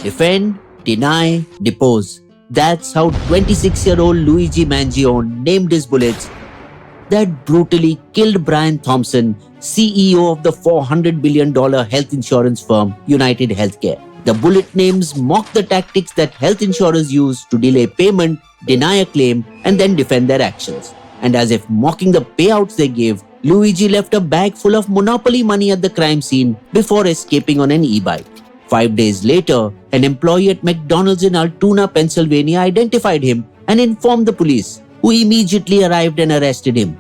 Defend, deny, depose. That's how 26-year-old Luigi Mangione named his bullets that brutally killed Brian Thompson, CEO of the $400 billion health insurance firm UnitedHealthcare. The bullet names mock the tactics that health insurers use to delay payment, deny a claim, and then defend their actions. And as if mocking the payouts they gave, Luigi left a bag full of monopoly money at the crime scene before escaping on an e-bike. 5 days later, an employee at McDonald's in Altoona, Pennsylvania identified him and informed the police, who immediately arrived and arrested him.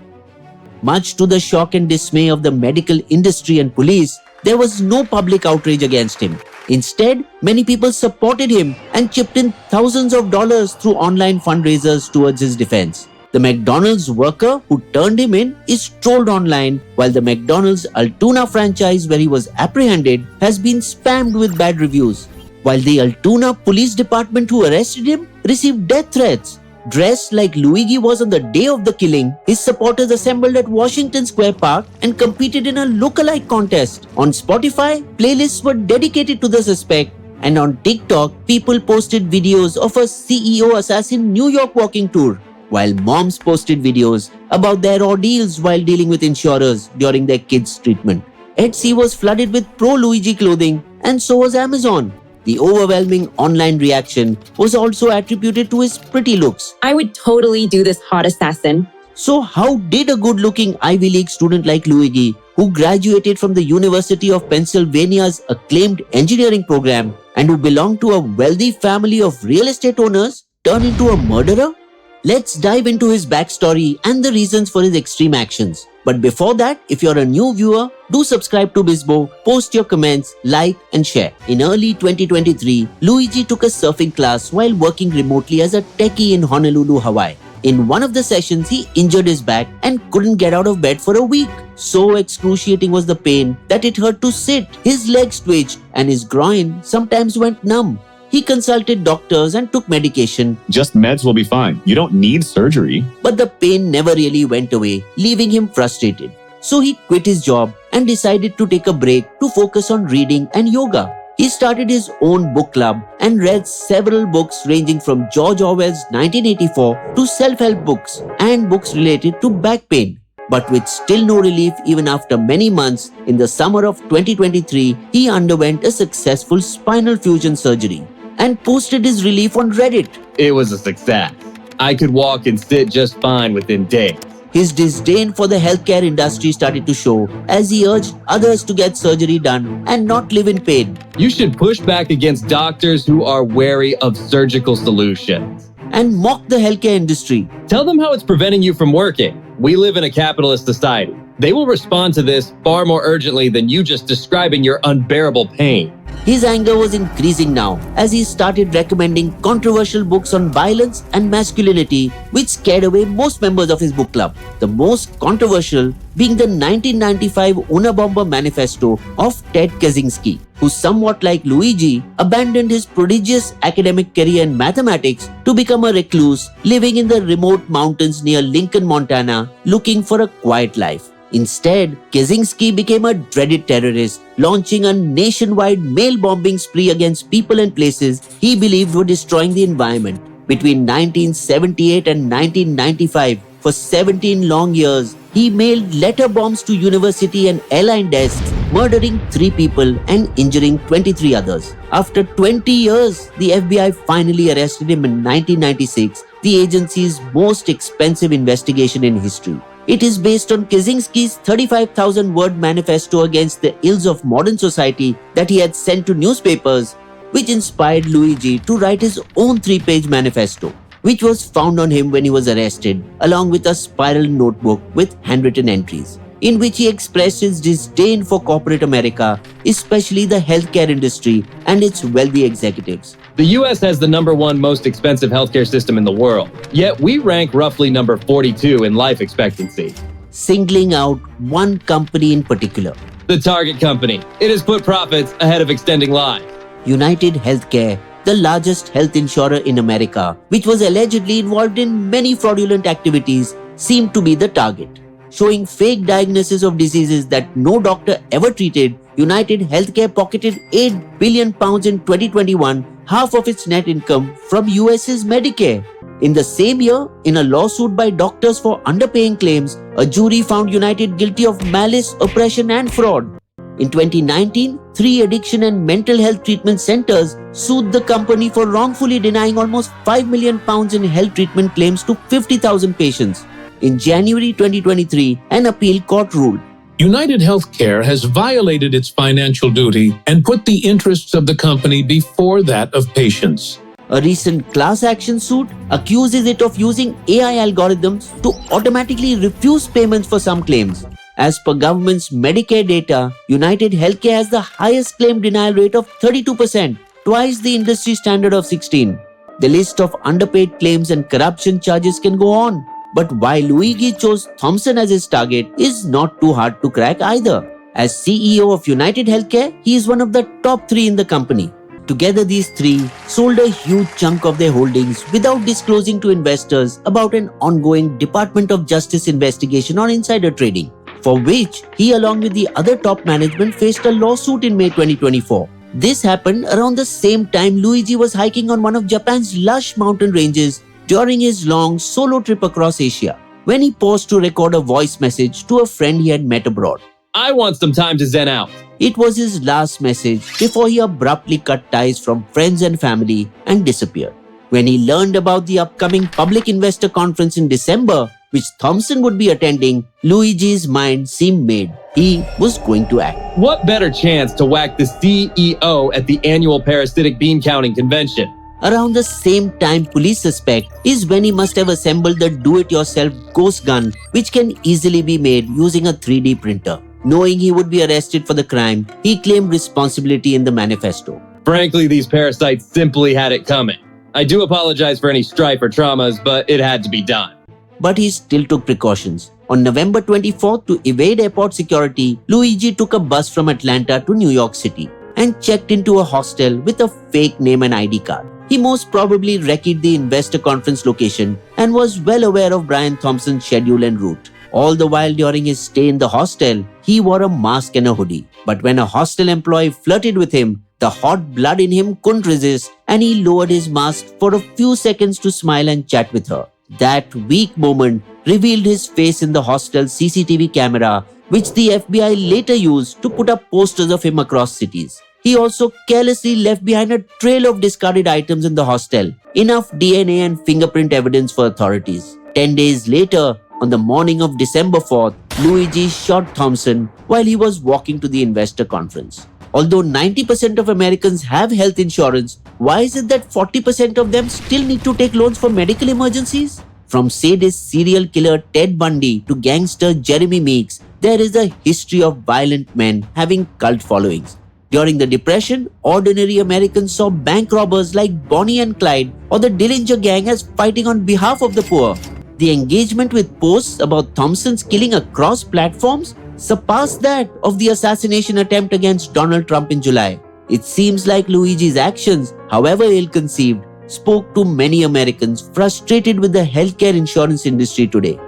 Much to the shock and dismay of the medical industry and police, there was no public outrage against him. Instead, many people supported him and chipped in thousands of dollars through online fundraisers towards his defense. The McDonald's worker who turned him in is trolled online, while the McDonald's Altoona franchise where he was apprehended has been spammed with bad reviews. While the Altoona police department who arrested him received death threats. Dressed like Luigi was on the day of the killing, his supporters assembled at Washington Square Park and competed in a lookalike contest. On Spotify, playlists were dedicated to the suspect, and on TikTok, people posted videos of a CEO assassin New York walking tour, while moms posted videos about their ordeals while dealing with insurers during their kids' treatment. Etsy was flooded with pro-Luigi clothing, and so was Amazon. The overwhelming online reaction was also attributed to his pretty looks. I would totally do this hot assassin. So how did a good-looking Ivy League student like Luigi, who graduated from the University of Pennsylvania's acclaimed engineering program and who belonged to a wealthy family of real estate owners, turn into a murderer? Let's dive into his backstory and the reasons for his extreme actions. But before that, if you're a new viewer, do subscribe to Bizbo, post your comments, like and share. In early 2023, Luigi took a surfing class while working remotely as a techie in Honolulu, Hawaii. In one of the sessions, he injured his back and couldn't get out of bed for a week. So excruciating was the pain that it hurt to sit. His legs twitched and his groin sometimes went numb. He consulted doctors and took medication. Just meds will be fine. You don't need surgery. But the pain never really went away, leaving him frustrated. So he quit his job and decided to take a break to focus on reading and yoga. He started his own book club and read several books ranging from George Orwell's 1984 to self-help books and books related to back pain. But with still no relief even after many months, in the summer of 2023, he underwent a successful spinal fusion surgery and posted his relief on Reddit. It was a success. I could walk and sit just fine within days. His disdain for the healthcare industry started to show as he urged others to get surgery done and not live in pain. You should push back against doctors who are wary of surgical solutions. And mock the healthcare industry. Tell them how it's preventing you from working. We live in a capitalist society. They will respond to this far more urgently than you just describing your unbearable pain. His anger was increasing now as he started recommending controversial books on violence and masculinity, which scared away most members of his book club. The most controversial being the 1995 Unabomber manifesto of Ted Kaczynski, who, somewhat like Luigi, abandoned his prodigious academic career in mathematics to become a recluse living in the remote mountains near Lincoln, Montana, looking for a quiet life. Instead, Kaczynski became a dreaded terrorist, launching a nationwide mail bombing spree against people and places he believed were destroying the environment. Between 1978 and 1995, for 17 long years, he mailed letter bombs to university and airline desks, murdering 3 people and injuring 23 others. After 20 years, the FBI finally arrested him in 1996, the agency's most expensive investigation in history. It is based on Kaczynski's 35,000-word manifesto against the ills of modern society that he had sent to newspapers, which inspired Luigi to write his own 3-page manifesto, which was found on him when he was arrested, along with a spiral notebook with handwritten entries, in which he expressed his disdain for corporate America, especially the healthcare industry and its wealthy executives. The US has the #1 most expensive healthcare system in the world, yet we rank roughly number 42 in life expectancy. Singling out one company in particular. The Target Company. It has put profits ahead of extending lives. UnitedHealthcare, the largest health insurer in America, which was allegedly involved in many fraudulent activities, seemed to be the target, showing fake diagnoses of diseases that no doctor ever treated UnitedHealthcare pocketed £8 billion in 2021, half of its net income from US's Medicare. In the same year, in a lawsuit by doctors for underpaying claims, a jury found United guilty of malice, oppression, and fraud. In 2019, 3 addiction and mental health treatment centers sued the company for wrongfully denying almost £5 million in health treatment claims to 50,000 patients. In January 2023, an appeal court ruled. UnitedHealthcare has violated its financial duty and put the interests of the company before that of patients. A recent class action suit accuses it of using AI algorithms to automatically refuse payments for some claims. As per government's Medicare data, UnitedHealthcare has the highest claim denial rate of 32%, twice the industry standard of 16%. The list of underpaid claims and corruption charges can go on. But why Luigi chose Thomson as his target is not too hard to crack either. As CEO of UnitedHealthcare, he is one of the top 3 in the company. Together, these 3 sold a huge chunk of their holdings without disclosing to investors about an ongoing Department of Justice investigation on insider trading, for which he, along with the other top management, faced a lawsuit in May 2024. This happened around the same time Luigi was hiking on one of Japan's lush mountain ranges during his long solo trip across Asia, when he paused to record a voice message to a friend he had met abroad. I want some time to zen out. It was his last message before he abruptly cut ties from friends and family and disappeared. When he learned about the upcoming public investor conference in December, which Thomson would be attending, Luigi's mind seemed made. He was going to act. What better chance to whack the CEO at the annual parasitic bean counting convention? Around the same time police suspect is when he must have assembled the do-it-yourself ghost gun, which can easily be made using a 3D printer. Knowing he would be arrested for the crime, he claimed responsibility in the manifesto. Frankly, these parasites simply had it coming. I do apologize for any strife or traumas, but it had to be done. But he still took precautions. On November 24th, to evade airport security, Luigi took a bus from Atlanta to New York City and checked into a hostel with a fake name and ID card. He most probably recce'd the investor conference location and was well aware of Brian Thompson's schedule and route. All the while during his stay in the hostel, he wore a mask and a hoodie. But when a hostel employee flirted with him, the hot blood in him couldn't resist and he lowered his mask for a few seconds to smile and chat with her. That weak moment revealed his face in the hostel's CCTV camera, which the FBI later used to put up posters of him across cities. He also carelessly left behind a trail of discarded items in the hostel, enough DNA and fingerprint evidence for authorities. 10 days later, on the morning of December 4th, Luigi shot Thomson while he was walking to the investor conference. Although 90% of Americans have health insurance, why is it that 40% of them still need to take loans for medical emergencies? From sadist serial killer Ted Bundy to gangster Jeremy Meeks, there is a history of violent men having cult followings. During the Depression, ordinary Americans saw bank robbers like Bonnie and Clyde or the Dillinger Gang as fighting on behalf of the poor. The engagement with posts about Thompson's killing across platforms surpassed that of the assassination attempt against Donald Trump in July. It seems like Luigi's actions, however ill-conceived, spoke to many Americans frustrated with the healthcare insurance industry today.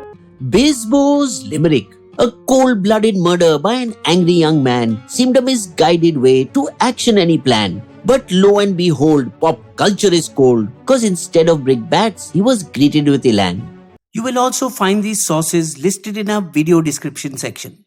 Bizbo's Limerick. A cold-blooded murder by an angry young man seemed a misguided way to action any plan. But lo and behold, pop culture is cold, cause instead of brickbats, he was greeted with elan. You will also find these sources listed in our video description section.